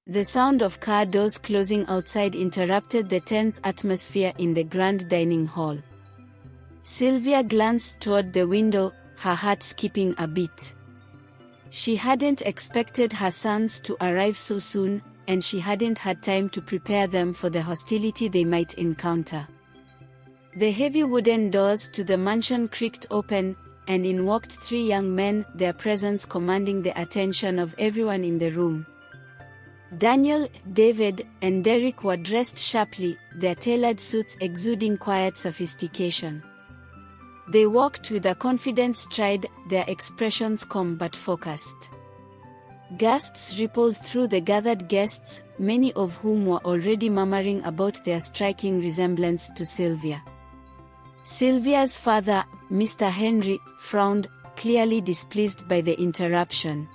The sound of car doors closing outside interrupted the tense atmosphere in the grand dining hall. Sylvia glanced toward the window, her heart skipping a beat. She hadn't expected her sons to arrive so soon, and she hadn't had time to prepare them for the hostility they might encounter. The heavy wooden doors to the mansion creaked open, and in walked three young men, their presence commanding the attention of everyone in the room. Daniel, David, and Derek were dressed sharply, their tailored suits exuding quiet sophistication. They walked with a confident stride, their expressions calm but focused. Gasps rippled through the gathered guests, many of whom were already murmuring about their striking resemblance to Sylvia. Sylvia's father, Mr. Henry, frowned, clearly displeased by the interruption.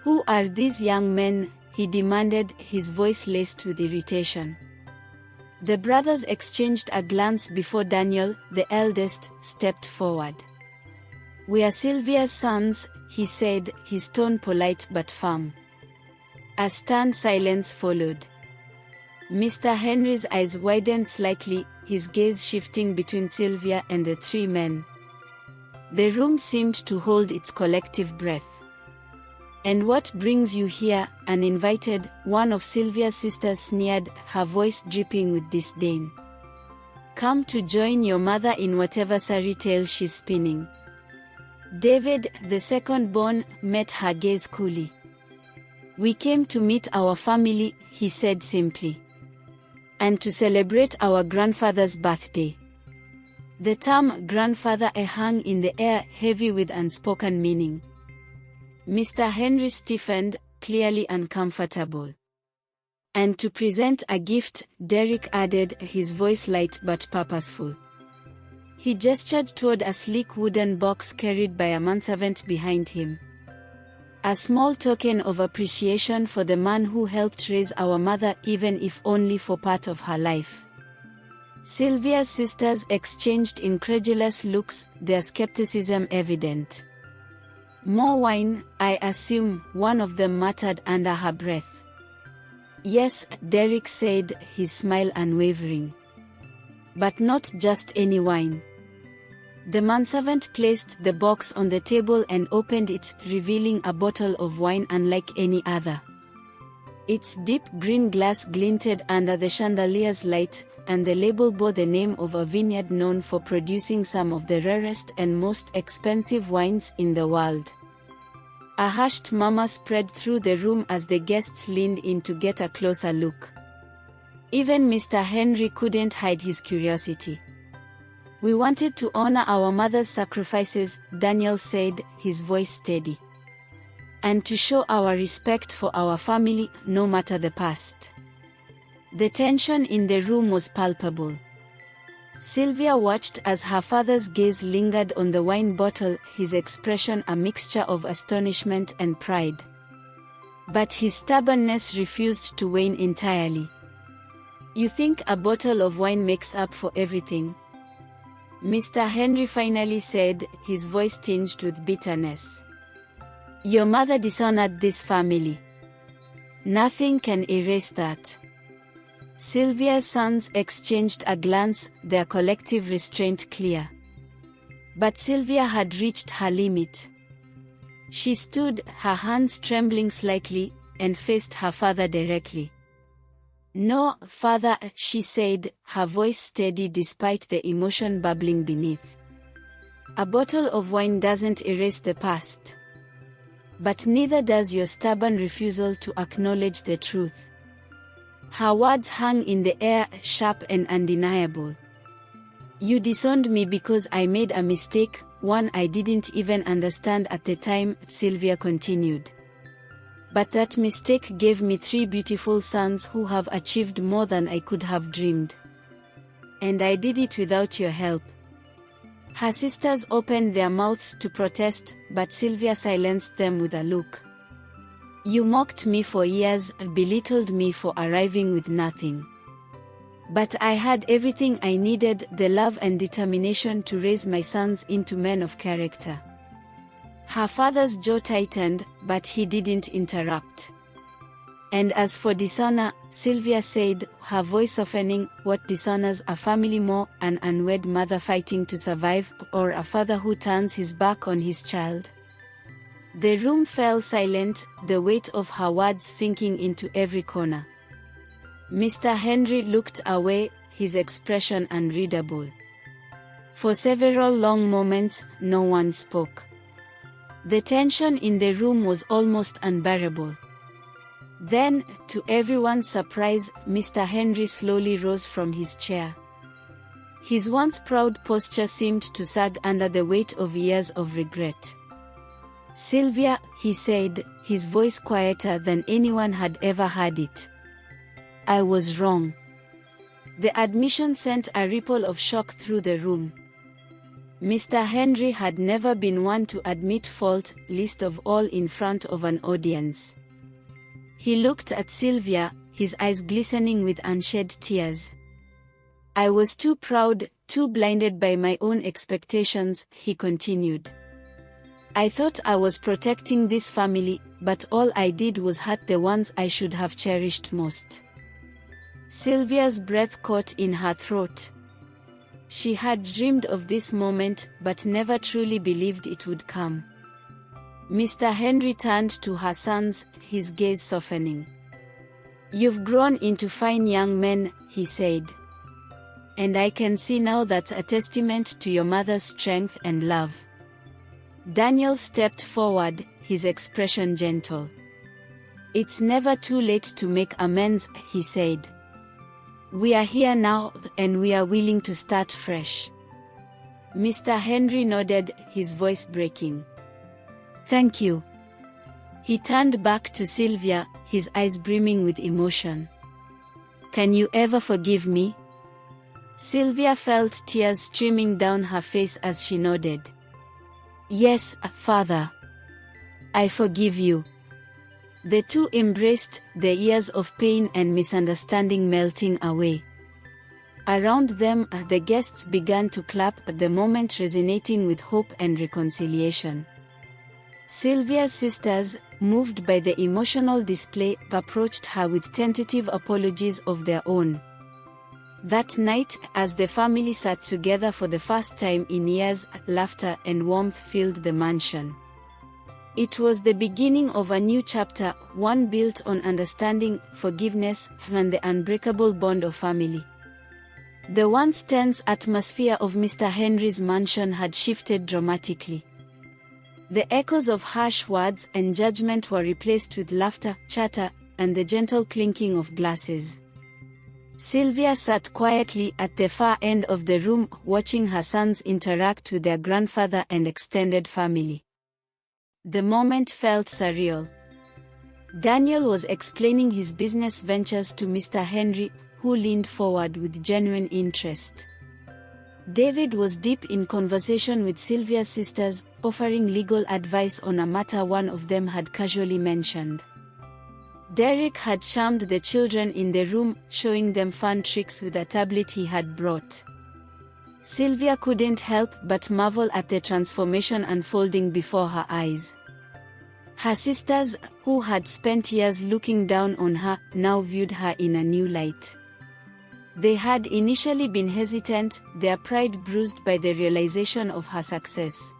"Who are these young men?" he demanded, his voice laced with irritation. The brothers exchanged a glance before Daniel, the eldest, stepped forward. "We are Sylvia's sons," he said, his tone polite but firm. A stunned silence followed. Mr. Henry's eyes widened slightly, his gaze shifting between Sylvia and the three men. The room seemed to hold its collective breath. "And what brings you here, uninvited?" one of Sylvia's sisters sneered, her voice dripping with disdain. "Come to join your mother in whatever fairy tale she's spinning." David, the second-born, met her gaze coolly. "We came to meet our family," he said simply. "And to celebrate our grandfather's birthday." The term grandfather hung in the air, heavy with unspoken meaning. Mr. Henry stiffened, clearly uncomfortable. "And to present a gift," Derek added, his voice light but purposeful. He gestured toward a sleek wooden box carried by a manservant behind him. "A small token of appreciation for the man who helped raise our mother, even if only for part of her life." Sylvia's sisters exchanged incredulous looks, their skepticism evident. "More wine, I assume," one of them muttered under her breath. "Yes," Derek said, his smile unwavering. "But not just any wine." The manservant placed the box on the table and opened it, revealing a bottle of wine unlike any other. Its deep green glass glinted under the chandelier's light, and the label bore the name of a vineyard known for producing some of the rarest and most expensive wines in the world. A hushed murmur spread through the room as the guests leaned in to get a closer look. Even Mr. Henry couldn't hide his curiosity. "We wanted to honor our mother's sacrifices," Daniel said, his voice steady. "And to show our respect for our family, no matter the past." The tension in the room was palpable. Sylvia watched as her father's gaze lingered on the wine bottle, his expression a mixture of astonishment and pride. But his stubbornness refused to wane entirely. "You think a bottle of wine makes up for everything?" Mr. Henry finally said, his voice tinged with bitterness. "Your mother dishonored this family. Nothing can erase that." Sylvia's sons exchanged a glance, their collective restraint clear. But Sylvia had reached her limit. She stood, her hands trembling slightly, and faced her father directly. "No, father," she said, her voice steady despite the emotion bubbling beneath. "A bottle of wine doesn't erase the past. But neither does your stubborn refusal to acknowledge the truth." Her words hung in the air, sharp and undeniable. "You disowned me because I made a mistake, one I didn't even understand at the time," Sylvia continued. "But that mistake gave me three beautiful sons who have achieved more than I could have dreamed. And I did it without your help." Her sisters opened their mouths to protest, but Sylvia silenced them with a look. "You mocked me for years, belittled me for arriving with nothing. But I had everything I needed, the love and determination to raise my sons into men of character." Her father's jaw tightened, but he didn't interrupt. And as for dishonor, Sylvia said, her voice softening, what dishonors a family more, an unwed mother fighting to survive, or a father who turns his back on his child? The room fell silent, the weight of her words sinking into every corner. Mr. Henry looked away, his expression unreadable. For several long moments, no one spoke. The tension in the room was almost unbearable. Then, to everyone's surprise, Mr. Henry slowly rose from his chair. His once proud posture seemed to sag under the weight of years of regret. "Sylvia," he said, his voice quieter than anyone had ever heard it. "I was wrong." The admission sent a ripple of shock through the room. Mr. Henry had never been one to admit fault, least of all in front of an audience. He looked at Sylvia, his eyes glistening with unshed tears. "I was too proud, too blinded by my own expectations," he continued. "I thought I was protecting this family, but all I did was hurt the ones I should have cherished most." Sylvia's breath caught in her throat. She had dreamed of this moment, but never truly believed it would come. Mr. Henry turned to her sons, his gaze softening. "You've grown into fine young men," he said. "And I can see now that's a testament to your mother's strength and love." Daniel stepped forward, his expression gentle. "It's never too late to make amends," he said. "We are here now, and we are willing to start fresh." Mr. Henry nodded, his voice breaking. "Thank you." He turned back to Sylvia, his eyes brimming with emotion. "Can you ever forgive me?" Sylvia felt tears streaming down her face as she nodded. "Yes, Father. I forgive you." The two embraced, their years of pain and misunderstanding melting away. Around them, the guests began to clap, the moment resonating with hope and reconciliation. Sylvia's sisters, moved by the emotional display, approached her with tentative apologies of their own. That night, as the family sat together for the first time in years, laughter and warmth filled the mansion. It was the beginning of a new chapter, one built on understanding, forgiveness, and the unbreakable bond of family. The once tense atmosphere of Mr. Henry's mansion had shifted dramatically. The echoes of harsh words and judgment were replaced with laughter, chatter, and the gentle clinking of glasses. Sylvia sat quietly at the far end of the room, watching her sons interact with their grandfather and extended family. The moment felt surreal. Daniel was explaining his business ventures to Mr. Henry, who leaned forward with genuine interest. David was deep in conversation with Sylvia's sisters, offering legal advice on a matter one of them had casually mentioned. Derek had charmed the children in the room, showing them fun tricks with a tablet he had brought. Sylvia couldn't help but marvel at the transformation unfolding before her eyes. Her sisters, who had spent years looking down on her, now viewed her in a new light. They had initially been hesitant, their pride bruised by the realization of her success.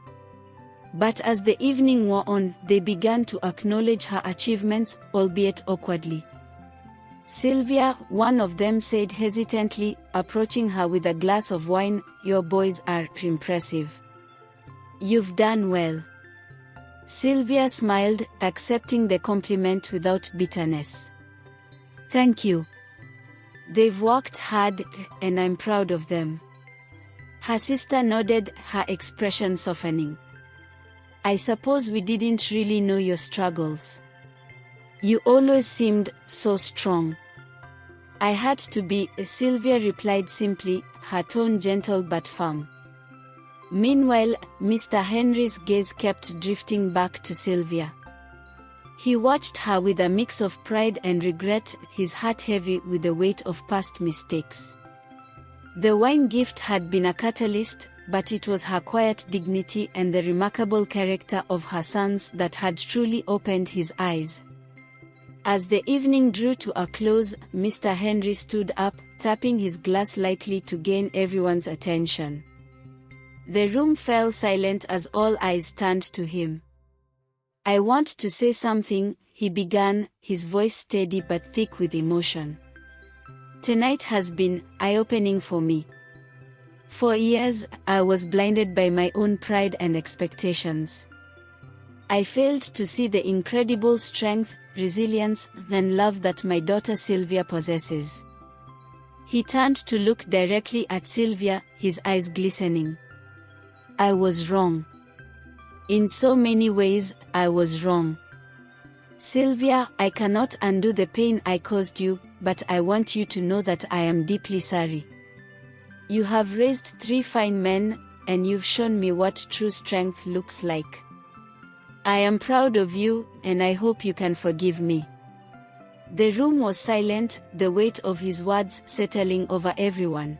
But as the evening wore on, they began to acknowledge her achievements, albeit awkwardly. "Sylvia," one of them said hesitantly, approaching her with a glass of wine, "your boys are impressive. You've done well." Sylvia smiled, accepting the compliment without bitterness. "Thank you. They've worked hard, and I'm proud of them." Her sister nodded, her expression softening. "I suppose we didn't really know your struggles. You always seemed so strong." "I had to be," Sylvia replied simply, her tone gentle but firm. Meanwhile, Mr. Henry's gaze kept drifting back to Sylvia. He watched her with a mix of pride and regret, his heart heavy with the weight of past mistakes. The wine gift had been a catalyst, but it was her quiet dignity and the remarkable character of her sons that had truly opened his eyes. As the evening drew to a close, Mr. Henry stood up, tapping his glass lightly to gain everyone's attention. The room fell silent as all eyes turned to him. "I want to say something," he began, his voice steady but thick with emotion. "Tonight has been eye-opening for me. For years, I was blinded by my own pride and expectations. I failed to see the incredible strength, resilience, and love that my daughter Sylvia possesses." He turned to look directly at Sylvia, his eyes glistening. "I was wrong. In so many ways, I was wrong. Sylvia, I cannot undo the pain I caused you, but I want you to know that I am deeply sorry. You have raised 3 fine men, and you've shown me what true strength looks like. I am proud of you, and I hope you can forgive me." The room was silent, the weight of his words settling over everyone.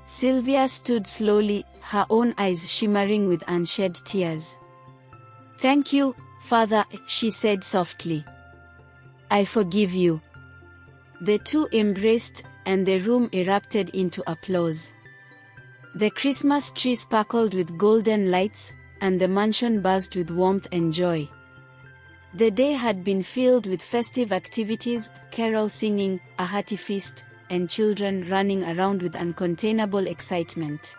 Sylvia stood slowly, her own eyes shimmering with unshed tears. "Thank you, Father," she said softly. "I forgive you." The two embraced, and the room erupted into applause. The Christmas tree sparkled with golden lights, and the mansion buzzed with warmth and joy. The day had been filled with festive activities, carol singing, a hearty feast, and children running around with uncontainable excitement.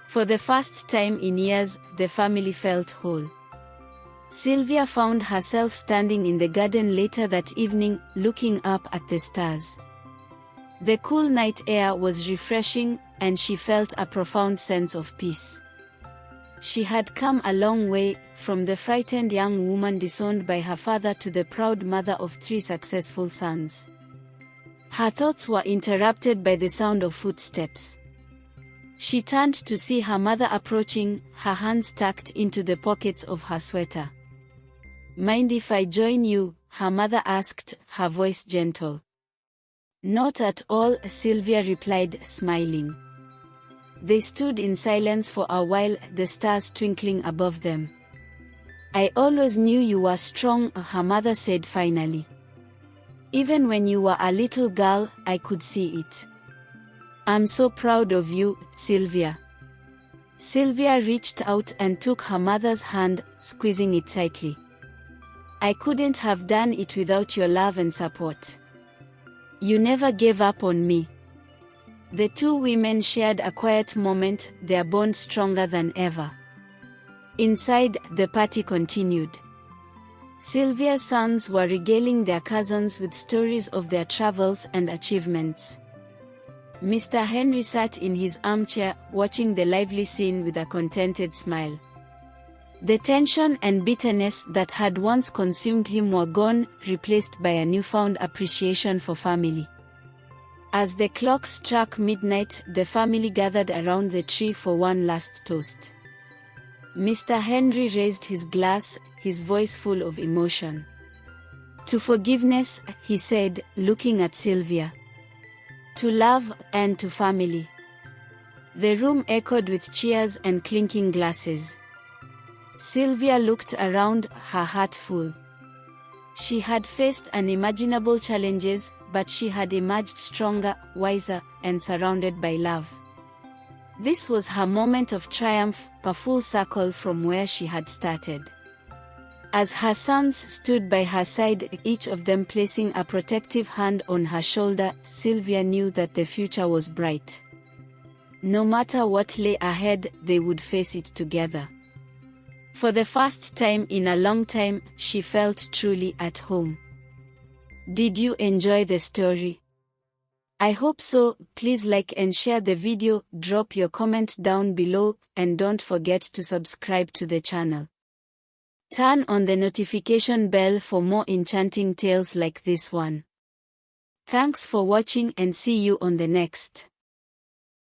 For the first time in years, the family felt whole. Sylvia found herself standing in the garden later that evening, looking up at the stars. The cool night air was refreshing, and she felt a profound sense of peace. She had come a long way, from the frightened young woman disowned by her father to the proud mother of 3 successful sons. Her thoughts were interrupted by the sound of footsteps. She turned to see her mother approaching, her hands tucked into the pockets of her sweater. "Mind if I join you?" her mother asked, her voice gentle. "Not at all," Sylvia replied, smiling. They stood in silence for a while, the stars twinkling above them. "I always knew you were strong," her mother said finally. "Even when you were a little girl, I could see it. I'm so proud of you, Sylvia." Sylvia reached out and took her mother's hand, squeezing it tightly. "I couldn't have done it without your love and support. You never gave up on me." The two women shared a quiet moment, their bond stronger than ever. Inside, the party continued. Sylvia's sons were regaling their cousins with stories of their travels and achievements. Mr. Henry sat in his armchair, watching the lively scene with a contented smile. The tension and bitterness that had once consumed him were gone, replaced by a newfound appreciation for family. As the clock struck midnight, the family gathered around the tree for one last toast. Mr. Henry raised his glass, his voice full of emotion. "To forgiveness," he said, looking at Sylvia. "To love, and to family." The room echoed with cheers and clinking glasses. Sylvia looked around, her heart full. She had faced unimaginable challenges, but she had emerged stronger, wiser, and surrounded by love. This was her moment of triumph, a full circle from where she had started. As her sons stood by her side, each of them placing a protective hand on her shoulder, Sylvia knew that the future was bright. No matter what lay ahead, they would face it together. For the first time in a long time, she felt truly at home. Did you enjoy the story? I hope so. Please like and share the video, drop your comment down below, and don't forget to subscribe to the channel. Turn on the notification bell for more enchanting tales like this one. Thanks for watching and see you on the next.